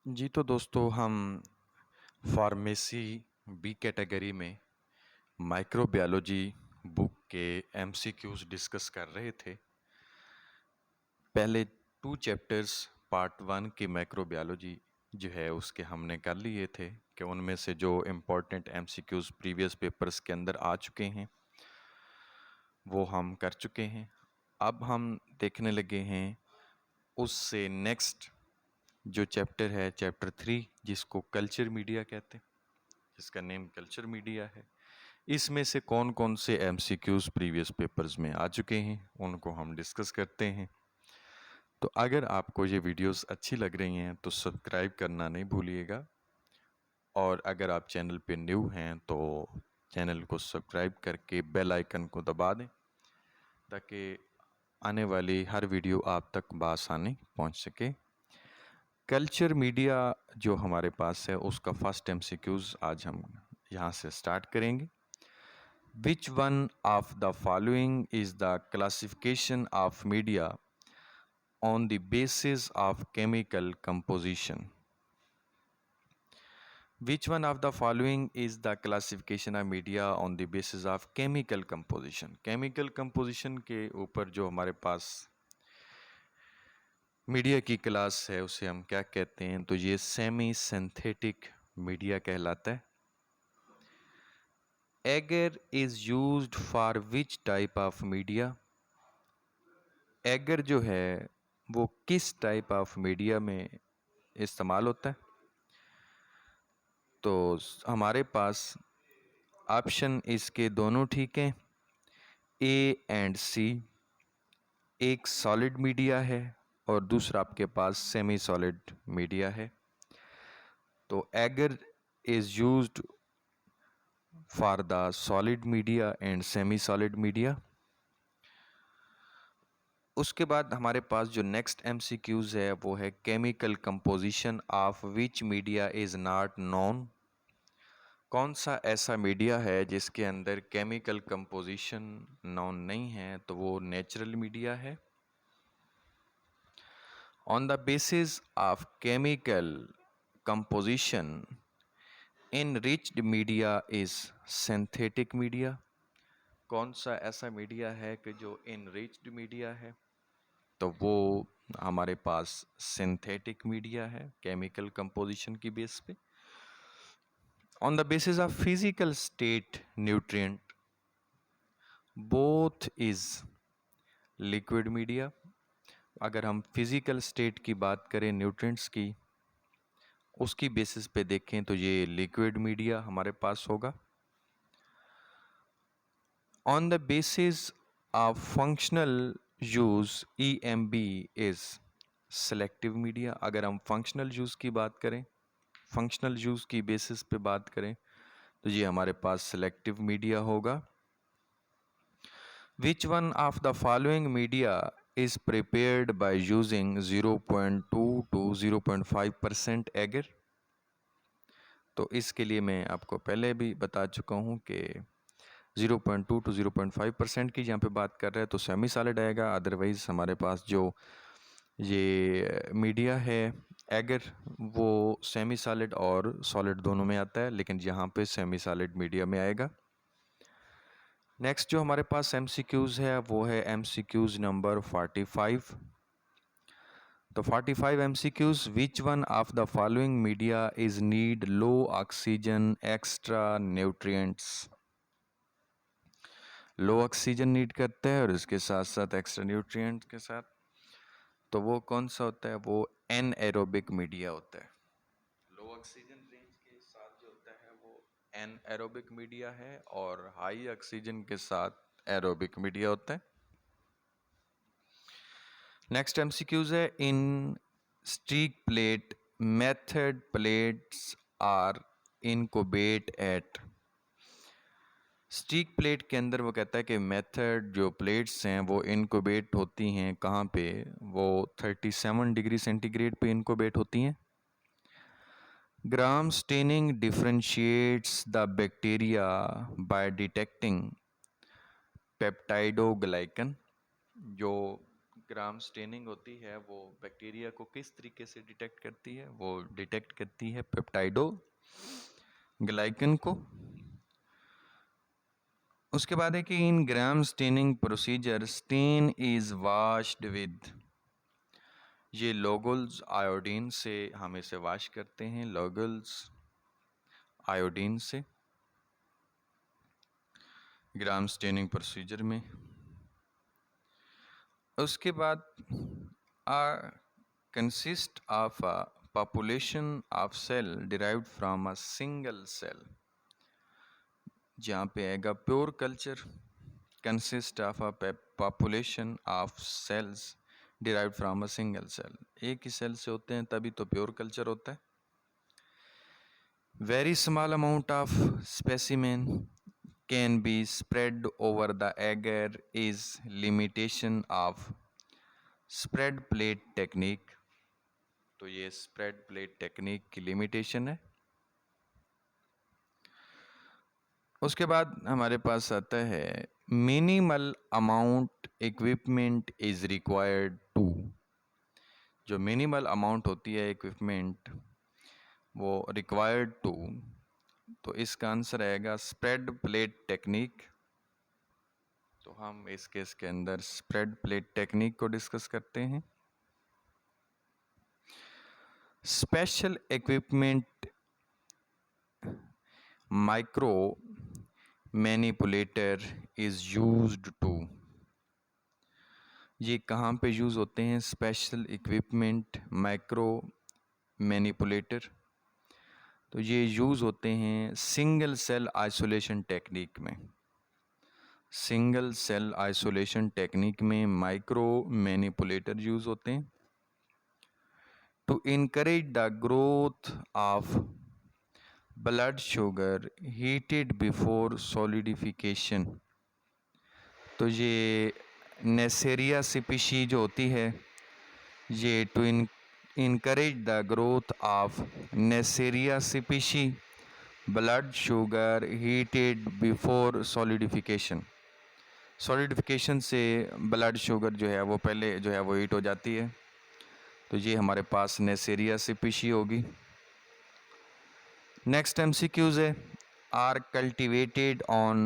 जी तो दोस्तों हम फार्मेसी बी कैटेगरी में माइक्रोबायोलॉजी बुक के एमसीक्यूज डिस्कस कर रहे थे। पहले 2 चैप्टर्स पार्ट 1 की माइक्रोबायोलॉजी जो है उसके हमने कर लिए थे कि उनमें से जो इम्पोर्टेंट एमसीक्यूज प्रीवियस पेपर्स के अंदर आ चुके हैं वो हम कर चुके हैं। अब हम देखने लगे हैं उससे नेक्स्ट जो चैप्टर है चैप्टर 3 जिसको कल्चर मीडिया कहते हैं, जिसका नेम कल्चर मीडिया है। इसमें से कौन कौन से एमसीक्यूज प्रीवियस पेपर्स में आ चुके हैं उनको हम डिस्कस करते हैं। तो अगर आपको ये वीडियोस अच्छी लग रही हैं तो सब्सक्राइब करना नहीं भूलिएगा, और अगर आप चैनल पे न्यू हैं तो चैनल को सब्सक्राइब करके बेल आइकन को दबा दें ताकि आने वाली हर वीडियो आप तक बआसानी पहुंच सके। कल्चर मीडिया जो हमारे पास है उसका फर्स्ट एमसीक्यूज आज हम यहाँ से स्टार्ट करेंगे। Which one of the following is the classification of media on the basis of chemical composition? Which one of the following is the classification of media on the basis of chemical composition? Chemical composition के ऊपर जो हमारे पास media की class है उसे हम क्या कहते हैं, तो ये सेमी सिंथेटिक मीडिया कहलाता है। Agar is used for which type of media? Agar जो है वो किस टाइप ऑफ मीडिया में इस्तेमाल होता है? तो हमारे पास ऑप्शन इसके दोनों ठीक हैं, ए एंड सी। एक सॉलिड मीडिया है और दूसरा आपके पास सेमी सॉलिड मीडिया है। तो agar is used for the solid media and semi solid media. उसके बाद हमारे पास जो नेक्स्ट एमसीक्यूज़ है वो है chemical composition of which media is not known. कौन सा ऐसा मीडिया है जिसके अंदर केमिकल कंपोजिशन नोन नहीं है, तो वो नेचुरल मीडिया है। On the basis of chemical composition enriched media is synthetic media. कौन सा ऐसा मीडिया है कि जो इनरिच्ड मीडिया है, तो वो हमारे पास सिंथेटिक मीडिया है केमिकल कंपोजिशन की बेस पे। On the basis of physical state nutrient both is liquid media. अगर हम फिजिकल स्टेट की बात करें न्यूट्रिएंट्स की, उसकी बेसिस पे देखें तो ये लिक्विड मीडिया हमारे पास होगा। On the basis of functional use EMB is selective media. अगर हम फंक्शनल यूज़ की बात करें, फंक्शनल यूज़ की बेसिस पे बात करें तो ये हमारे पास सेलेक्टिव मीडिया होगा। Which one of the following media is prepared by using 0.2 to 0.5% agar? तो इसके लिए मैं आपको पहले भी बता चुका हूँ कि 0.2 to 0.5% की जहाँ पे बात कर रहे हैं तो सेमी सॉलिड आएगा। अदरवाइज़ हमारे पास जो ये मीडिया है एगर वो सेमी सॉलिड और सॉलिड दोनों में आता है, लेकिन यहाँ पे सेमी सॉलिड मीडिया में आएगा। नेक्स्ट जो हमारे पास एमसीक्यूज़ है वो है एमसीक्यूज़ नंबर 45। तो 45 MCQs, which one of the following media is need low oxygen extra nutrients. Low oxygen need करते हैं और इसके साथ साथ एक्स्ट्रा न्यूट्रिएंट्स के साथ, तो वो कौन सा होता है? वो एनएरोबिक मीडिया होता है। लो ऑक्सीजन रेंज के साथ जो होता है वो एनएरोबिक मीडिया है और हाई ऑक्सीजन के साथ एरोबिक मीडिया होता है। नेक्स्ट एमसीक्यूज है, in streak plate method plates are incubate at. Streak plate के अंदर वो कहता है कि मेथड जो प्लेट्स हैं वो इनक्यूबेट होती हैं कहाँ पे? वो 37 डिग्री सेंटीग्रेड पे इनक्यूबेट होती हैं। Gram staining differentiates the bacteria by detecting peptidoglycan. जो ग्राम स्टेनिंग होती है वो बैक्टीरिया को किस तरीके से डिटेक्ट करती है? वो डिटेक्ट करती है पेप्टाइडो ग्लाइकन को। उसके बाद है कि in gram staining procedure stain is washed with, ये लोगल्स आयोडीन से हम इसे वाश करते हैं, लोगल्स आयोडीन से ग्राम स्टेनिंग प्रोसीजर में। उसके बाद consist of a population of cell derived from a single cell, जहाँ पे आएगा pure culture, consist of a population of cells derived from a single cell, एक ही सेल से होते हैं तभी तो प्योर कल्चर होता है। Very small amount of specimen can be spread over the agar is limitation of spread plate technique, तो ये स्प्रेड प्लेट टेक्निक की लिमिटेशन है। उसके बाद हमारे पास आता है minimal amount equipment is required to, जो मिनिमल अमाउंट होती है इक्विपमेंट वो रिक्वायर्ड टू, तो इसका आंसर आएगा स्प्रेड प्लेट टेक्निक। तो हम इस केस के अंदर स्प्रेड प्लेट टेक्निक को डिस्कस करते हैं। Special equipment micro manipulator is used to, ये कहाँ पे यूज़ होते हैं? स्पेशल इक्विपमेंट माइक्रो मैनिपुलेटर, तो ये यूज़ होते हैं सिंगल सेल आइसोलेशन टेक्निक में। सिंगल सेल आइसोलेशन टेक्निक में माइक्रो मैनिपुलेटर यूज़ होते हैं to encourage the growth of blood sugar heated before solidification, तो ये नेसेरिया स्पीशी जो होती है ये to encourage the growth of Neisseria species blood sugar heated before solidification, solidification से ब्लड शुगर जो है वो पहले जो है वो हीट हो जाती है, तो ये हमारे पास नेसेरिया स्पीशी होगी। नेक्स्ट एमसीक्यूज है are cultivated on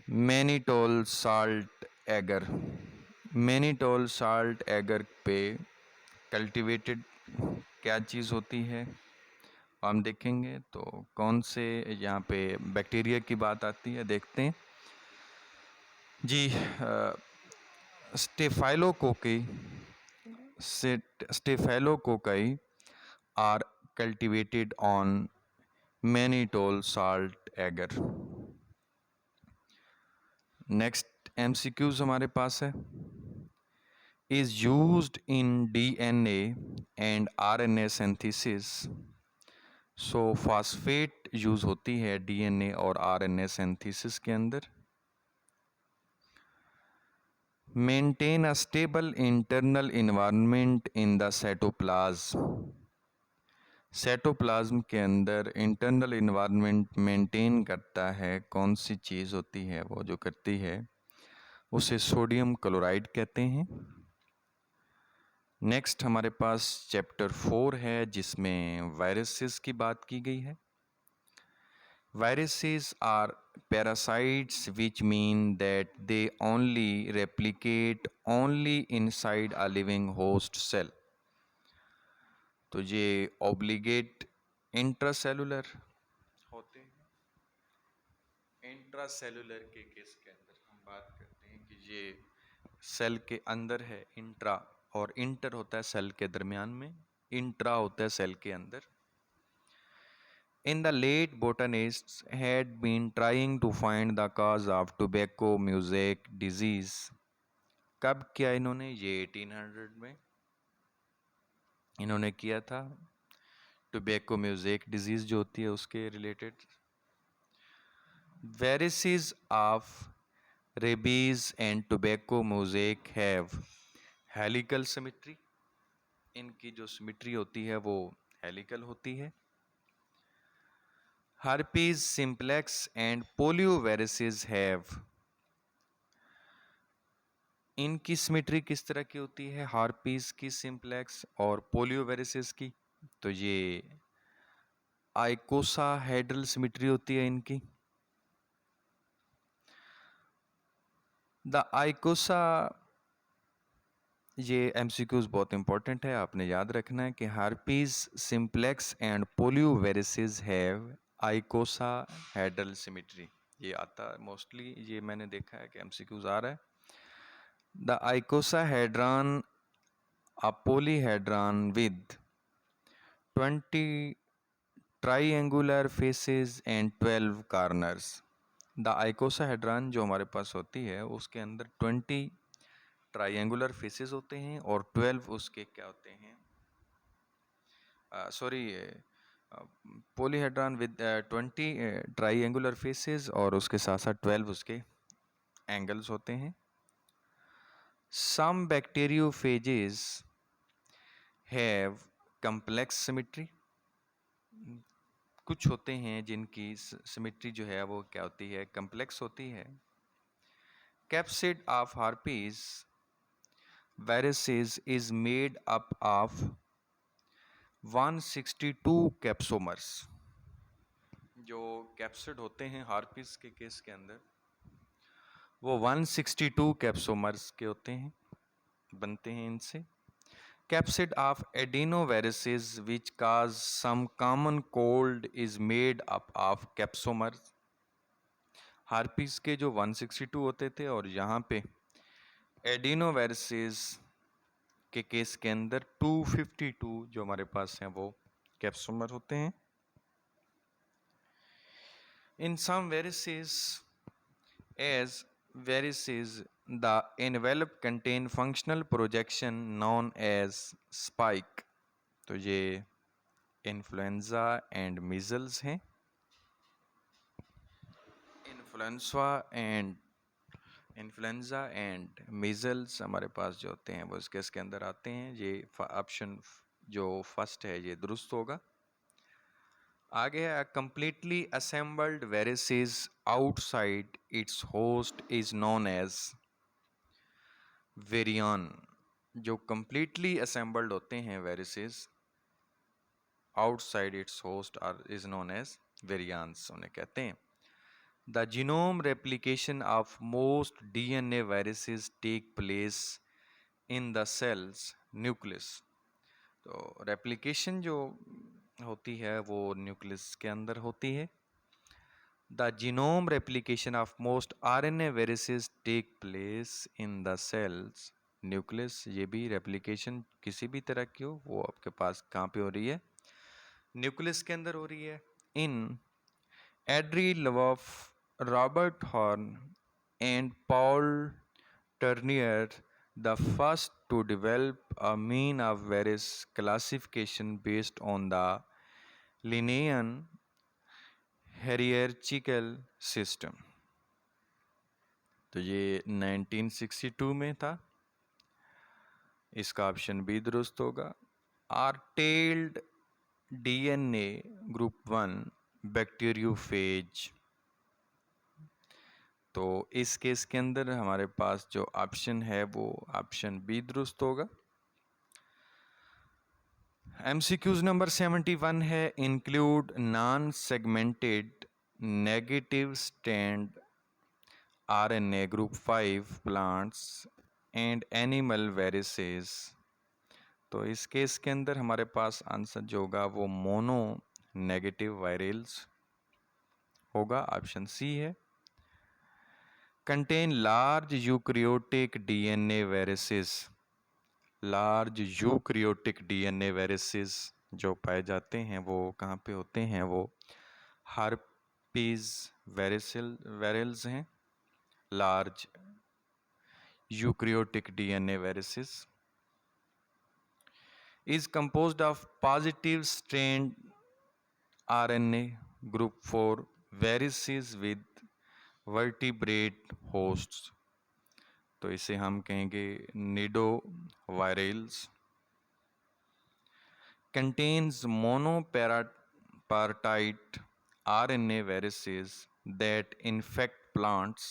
mannitol salt agar, mannitol salt agar पे कल्टिवेटेड क्या चीज़ होती है हम देखेंगे। तो कौन से यहाँ पे बैक्टीरिया की बात आती है देखते हैं जी। Staphylococci, staphylococci are cultivated on mannitol salt agar. Next MCQs हमारे पास है is used in DNA and RNA synthesis, so phosphate use होती है डीएनए और आरएनए सिंथेसिस के अंदर। Maintain a stable internal environment in the cytoplasm, cytoplasm के अंदर इंटरनल इन्वायरमेंट मेंटेन करता है, कौन सी चीज़ होती है वो जो करती है उसे सोडियम क्लोराइड कहते हैं। नेक्स्ट हमारे पास चैप्टर 4 है जिसमें वायरसेस की बात की गई है। Viruses are parasites which mean that they only replicate only inside a living host cell, तो ये ऑब्लिगेट इंट्रासेलुलर होते हैं। इंट्रासेलुलर के केस के अंदर हम बात करते हैं कि ये सेल के अंदर है, इंट्रा और इंटर होता है सेल के दरमियान में, इंट्रा होता है सेल के अंदर। In the late botanists had been trying to find the cause of tobacco mosaic disease, कब किया इन्होंने? ये 1800 में इन्होंने किया था टोबैको म्यूजिक डिजीज जो होती है उसके related. Varices of rabies and tobacco mosaic have helical symmetry, इनकी जो सिमेट्री होती है वो हेलिकल होती है। Herpes simplex and polio varices have इनकी सिमेट्री किस तरह की होती है, हार्पीस की, सिंप्लेक्स और पोलियोवेरिसिस की? तो ये आइकोसाहेड्रल सिमेट्री होती है इनकी। द आइकोसा, ये एमसीक्यूज बहुत इंपॉर्टेंट है, आपने याद रखना है कि herpes, simplex and polioviruses have icosahedral symmetry. ये आता है मोस्टली, ये मैंने देखा है कि एमसीक्यूज आ रहा है। The icosahedron, a polyhedron with 20 triangular faces and 12 corners। The icosahedron जो हमारे पास होती है उसके अंदर 20 ट्राइंगुलर फेसेस होते हैं और 12 उसके क्या होते हैं, सॉरी, पोलीहेड्रॉन विद 20 ट्राइंगुलर फेसेस और उसके साथ साथ 12 उसके एंगल्स होते हैं। सम बैक्टीरियोफेजेस हैव कम्प्लेक्स सिमेट्री, कुछ होते हैं जिनकी सिमेट्री जो है वो क्या होती है, कम्प्लेक्स होती है। Capsid of herpes viruses is made up of 162 capsomers. जो कैप्सिड होते हैं हार्पीज के केस के अंदर वो 162 कैप्सोमर्स के होते हैं, बनते हैं इनसे। Capsid of adenoviruses which cause some common cold is made up of capsomers। हार्पीस के जो 162 होते थे और यहाँ पे एडिनोवायरसेस के केस के अंदर 252 जो हमारे पास हैं वो कैप्सोमर होते हैं। In some viruses, as viruses, the envelope contain functional projection known as spike। तो ये इन्फ्लुएंजा एंड मीजल्स हैं। इन्फ्लुएंजा एंड मीजल्स हमारे पास जो होते हैं वो इस केस के अंदर आते हैं। ये ऑप्शन जो फर्स्ट है ये दुरुस्त होगा। आगे है completely assembled viruses outside its host is known as virion. जो कंप्लीटली असेंबल्ड होते हैं viruses outside its host are is known as virions, उन्हें कहते हैं। The genome replication of most DNA viruses take place in the cell's nucleus। तो replication जो होती है वो न्यूक्लियस के अंदर होती है। The genome replication of most RNA viruses take place in the cell's nucleus। ये भी replication किसी भी तरह की हो वो आपके पास कहाँ पे हो रही है, न्यूक्लियस के अंदर हो रही है। In Adri Lvoff, Robert Horn, and Paul Tournier, the first to develop a mean of various classification based on the Linnaean hierarchical system। तो ये 1962 में था, इसका ऑप्शन बी दुरुस्त होगा। Are tailed DNA group 1 bacteriophage. तो इस केस के अंदर हमारे पास जो ऑप्शन है वो ऑप्शन बी दुरुस्त होगा। एमसीक्यूज नंबर 71 है include non segmented negative stand RNA group 5 plants and animal varices. तो इस केस के अंदर हमारे पास आंसर जो होगा वो मोनो नेगेटिव वायरल्स होगा, ऑप्शन सी है। Contain large eukaryotic DNA viruses. Large eukaryotic DNA viruses जो पाए जाते हैं वो कहाँ पे होते हैं, वो हार्पीज वायरल्स हैं, large eukaryotic DNA viruses. Is composed of positive strand RNA group 4 viruses with vertebrate hosts. तो इसे हम कहेंगे Nido virals. contains monopartite RNA viruses that infect plants।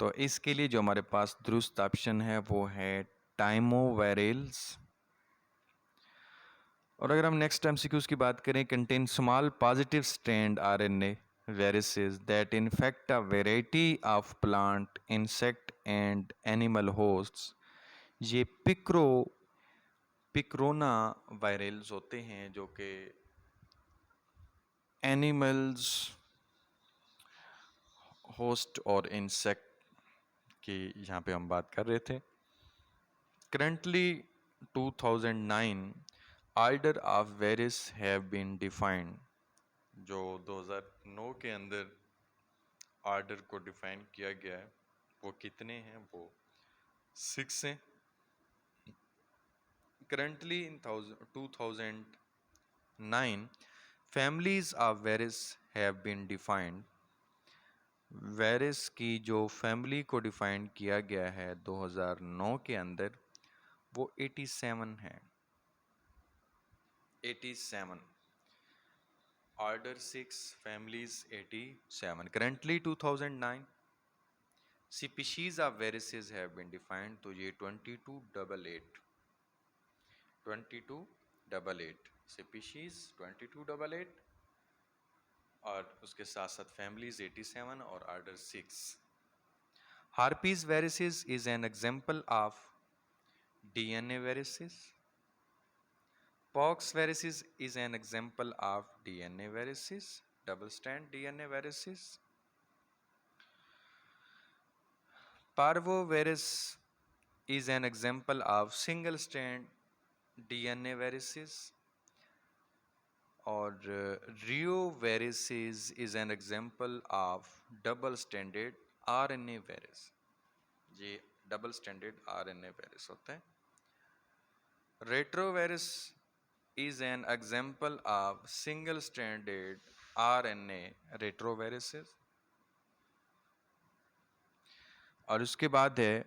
तो इसके लिए जो हमारे पास दुरुस्त ऑप्शन है वो है टाइमोवेरेल्स। और अगर हम नेक्स्ट एमसीक्यूज की बात करें, contain small positive strand RNA viruses that infect a variety of plant, insect and animal hosts। ये पिक्रोना वायरल्स होते हैं जो कि एनिमल्स, होस्ट और इंसेक्ट की यहाँ पे हम बात कर रहे थे। Currently 2009 order of virus have been defined. जो 2009 के अंदर ऑर्डर को डिफाइन किया गया है वो कितने हैं? वो 6 हैं। Currently in 2009 families of virus have been defined. Virus की जो फैमिली को डिफाइन किया गया है 2009 के अंदर वो 87 है। 87 order 6 families 87। Currently 2009 species of viruses have been defined. तो ये 2288 स्पीशीज 2288 और उसके साथ साथ फैमिलीज 87 और order 6। Herpes viruses is an example of DNA viruses। Pox viruses is an example of DNA viruses, double-strand DNA viruses। Parvovirus is an example of single-strand DNA viruses। और Reoviruses is an example of double-stranded RNA virus। ये double-stranded RNA virus होता है। Retrovirus is an example of single-stranded RNA retroviruses। और उसके बाद है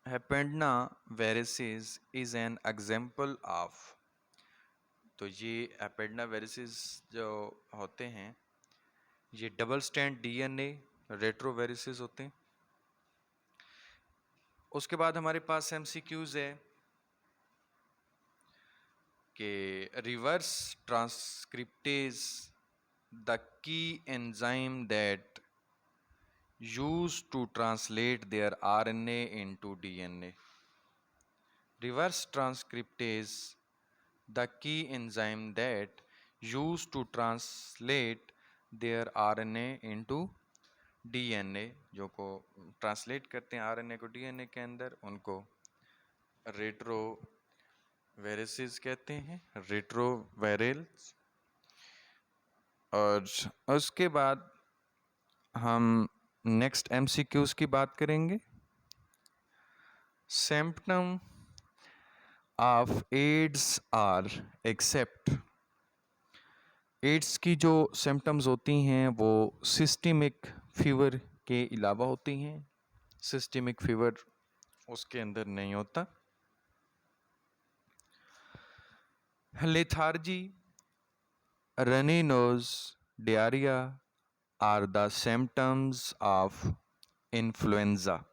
hepadna viruses is an example of. तो ये हेपेंडना वायरसेस जो होते हैं ये डबल स्ट्रैंड DNA रेट्रोवायरसेस होते हैं। उसके बाद हमारे पास MCQs है कि reverse transcriptase the key enzyme that used to translate their RNA into DNA। Reverse transcriptase the key enzyme that used to translate their RNA into DNA। जो को translate करते हैं RNA को DNA के अंदर, उनको रेट्रोवायरसेस कहते हैं, रेट्रोवायरल्स। और उसके बाद हम नेक्स्ट MCQs की बात करेंगे। Symptom of AIDS are except. AIDS की जो सिम्पटम्स होती हैं वो सिस्टेमिक फीवर के अलावा होती हैं। सिस्टेमिक फीवर उसके अंदर नहीं होता। Lethargy, runny nose, diarrhoea are the symptoms of influenza.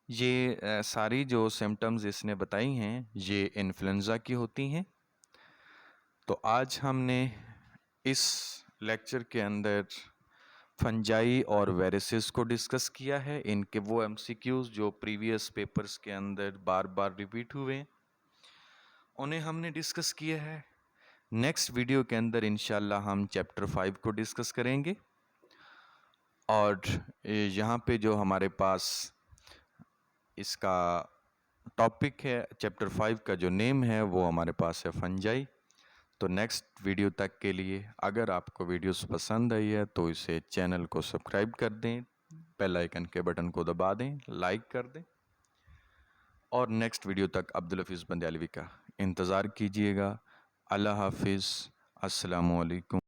ये सारी जो सिम्पटम्स इसने बताई हैं ये इन्फ्लुएंजा की होती हैं। तो आज हमने इस लेक्चर के अंदर फंजाई और वायरसेस को डिस्कस किया है। इनके वो MCQs जो प्रीवियस पेपर्स के अंदर बार बार रिपीट हुए हैं उन्हें हमने डिस्कस किया है। नेक्स्ट वीडियो के अंदर इंशाल्लाह हम चैप्टर 5 को डिस्कस करेंगे। और यहाँ पे जो हमारे पास इसका टॉपिक है, चैप्टर 5 का जो नेम है वो हमारे पास है फंजाई। तो नेक्स्ट वीडियो तक के लिए अगर आपको वीडियोस पसंद आई है तो इसे चैनल को सब्सक्राइब कर दें, बेल आइकन के बटन को दबा दें, लाइक कर दें। और नेक्स्ट वीडियो तक अब्दुल हफीज़ बंदालवी का इंतज़ार कीजिएगा। अल्लाह हाफिज़। अस्सलामु अलैकुम।